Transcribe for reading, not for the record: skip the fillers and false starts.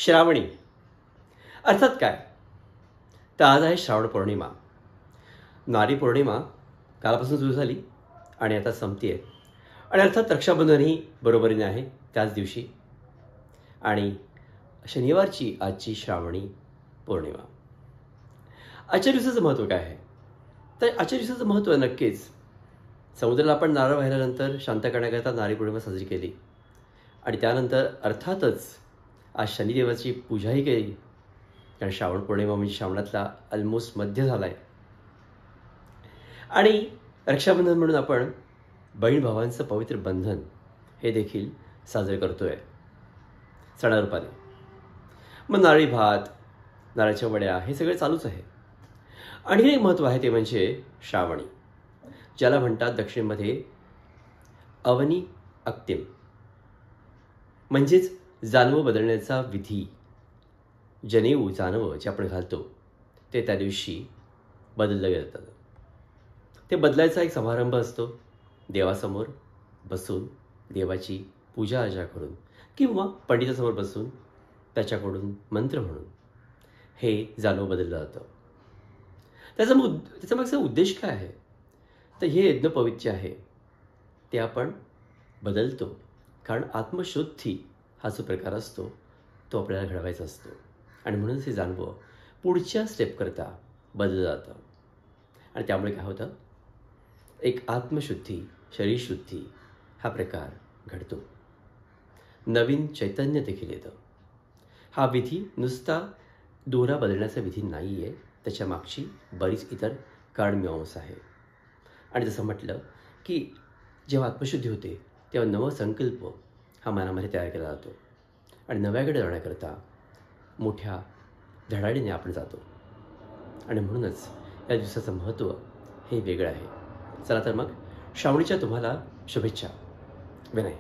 श्रावणी अर्थात काय तर आज आहे श्रावण पौर्णिमा. नारी पौर्णिमा कालपासून सुरू झाली आणि आता संपते आहे. आणि अर्थात रक्षाबंधनही बरोबरीने आहे त्याच दिवशी. आणि शनिवारची आजची श्रावणी पौर्णिमा. आजच्या दिवसाचं महत्त्व काय आहे तर आजच्या दिवसाचं महत्त्व नक्कीच समुद्राला आपण नारळ वाहिल्यानंतर शांत करण्याकरता नारी पौर्णिमा साजरी केली. आणि त्यानंतर अर्थातच आज शनिदेवाची पूजाही केली. कारण श्रावण पौर्णिमा म्हणजे श्रावणातला ऑलमोस्ट मध्य झाला आहे. आणि रक्षाबंधन म्हणून आपण बहीण भावांचं पवित्र बंधन हे देखील साजरे करतोय सणारूपाने. मग नारळी भात, नारळाच्या वड्या हे सगळे चालूच आहे. आणखी एक महत्त्व आहे ते म्हणजे श्रावणी, ज्याला म्हणतात दक्षिणेमध्ये अवनी अक्तिम, म्हणजेच जानवं बदलण्याचा विधी. जनेऊ जानवं जे आपण घालतो ते त्या दिवशी बदललं जातं. ते बदलायचा एक समारंभ असतो. देवासमोर बसून देवाची पूजा अर्चा करून किंवा पंडितासमोर बसून त्याच्याकडून मंत्र म्हणून हे जानवं बदललं जातं. त्याचा मागचा उद्देश काय आहे तर हे यज्ञपवित्र जे आहे ते आपण बदलतो. कारण आत्मशुद्धी हा जो प्रकार असतो तो आपल्याला घडवायचा असतो. आणि म्हणूनच हे जानवं पुढच्या स्टेपकरता बदललं जातं. आणि त्यामुळे काय होतं, एक आत्मशुद्धी, शरीरशुद्धी हा प्रकार घडतो. नवीन चैतन्य देखील येतं. हा विधी नुसता दोरा बदलण्याचा विधी नाही आहे, त्याच्या मागची बरीच इतर कारणमीमांसा आहे. आणि जसं म्हटलं की जेव्हा आत्मशुद्धी होते तेव्हा नवसंकल्प हा मनामध्ये तयार केला जातो. आणि नव्याकडे जाण्याकरता मोठ्या धडाडीने आपण जातो. आणि म्हणूनच या दिवसाचं महत्त्व हे वेगळं आहे. चला तर मग श्रावणीच्या तुम्हाला शुभेच्छा. विनय.